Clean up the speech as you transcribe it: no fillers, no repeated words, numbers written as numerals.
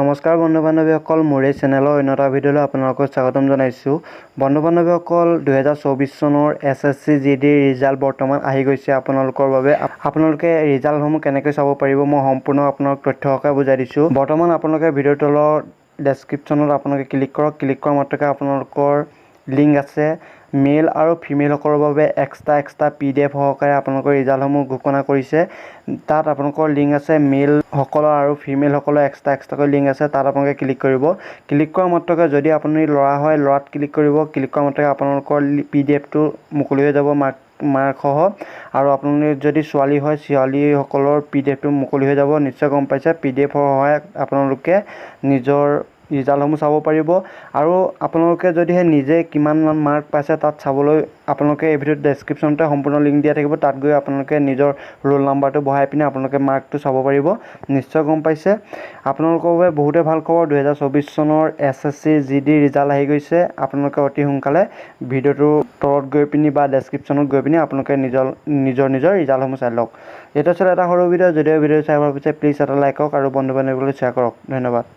নমস্কাৰ বন্ধু বান্ধৱীসকল, মোৰ এই চেনেলৰ অন্য এটা ভিডিঅ'লৈ আপোনালোকক স্বাগতম জনাইছোঁ। বন্ধু বান্ধৱীসকল, 2024 চনৰ SSC GD ৰিজাল্ট বৰ্তমান আহি গৈছে আপোনালোকৰ বাবে। আপোনালোকে ৰিজাল্টসমূহ কেনেকৈ চাব পাৰিব মই সম্পূৰ্ণ আপোনাক তথ্য সহকাৰে বুজাই দিছোঁ। বৰ্তমান আপোনালোকে ভিডিঅ'ৰ তলৰ ডেছক্ৰিপশ্যনত আপোনালোকে ক্লিক কৰক। ক্লিক কৰা মাত্ৰকে আপোনালোকৰ লিংক আছে। মেল আৰু ফিমেলসকলৰ বাবে এক্সট্ৰা PDF সহকাৰে আপোনালোকৰ ৰিজাল্টসমূহ ঘোষণা কৰিছে। তাত আপোনালোকৰ লিংক আছে। মেলসকলৰ আৰু ফিমেলসকলৰ এক্সট্ৰাকৈ লিংক আছে। তাত আপোনালোকে ক্লিক কৰিব। ক্লিক কৰা মাত্ৰকে যদি আপুনি ল'ৰা হয় ল'ৰাত ক্লিক কৰিব। ক্লিক কৰা মাত্ৰকে আপোনালোকৰ PDFটো মুকলি হৈ যাব মাৰ্কসহ, আৰু আপোনালোকে যদি ছোৱালী হয় ছোৱালীসকলৰ PDFটো মুকলি হৈ যাব। নিশ্চয় গম পাইছে, PDFৰ সহায়ত আপোনালোকে নিজৰ ৰিজাল্টসমূহ চাব পাৰিব। আৰু আপোনালোকে যদিহে নিজে কিমান মাৰ্ক পাইছে তাত চাবলৈ আপোনালোকে এই ভিডিঅ'ৰ ডেছক্ৰিপশ্যনতে সম্পূৰ্ণ লিংক দিয়া থাকিব। তাত গৈ আপোনালোকে নিজৰ ৰোল নাম্বাৰটো বহাই পিনে আপোনালোকে মাৰ্কটো চাব পাৰিব। নিশ্চয় গম পাইছে। আপোনালোকৰ বাবে বহুতে ভাল খবৰ, 2024 চনৰ SSC GD ৰিজাল্ট আহি গৈছে। আপোনালোকে অতি সোনকালে ভিডিঅ'টোৰ তলত গৈ পিনি বা ডেছক্ৰিপশ্যনত গৈ পিনি আপোনালোকে নিজৰ ৰিজাল্টসমূহ চাই লওক। এইটো আছিল এটা সৰু ভিডিঅ'। যদিও ভিডিঅ' চাই ভাল পাইছে প্লিজ এটা লাইক কৰক আৰু বন্ধু বান্ধৱীসকলক শ্বেয়াৰ কৰক। ধন্যবাদ।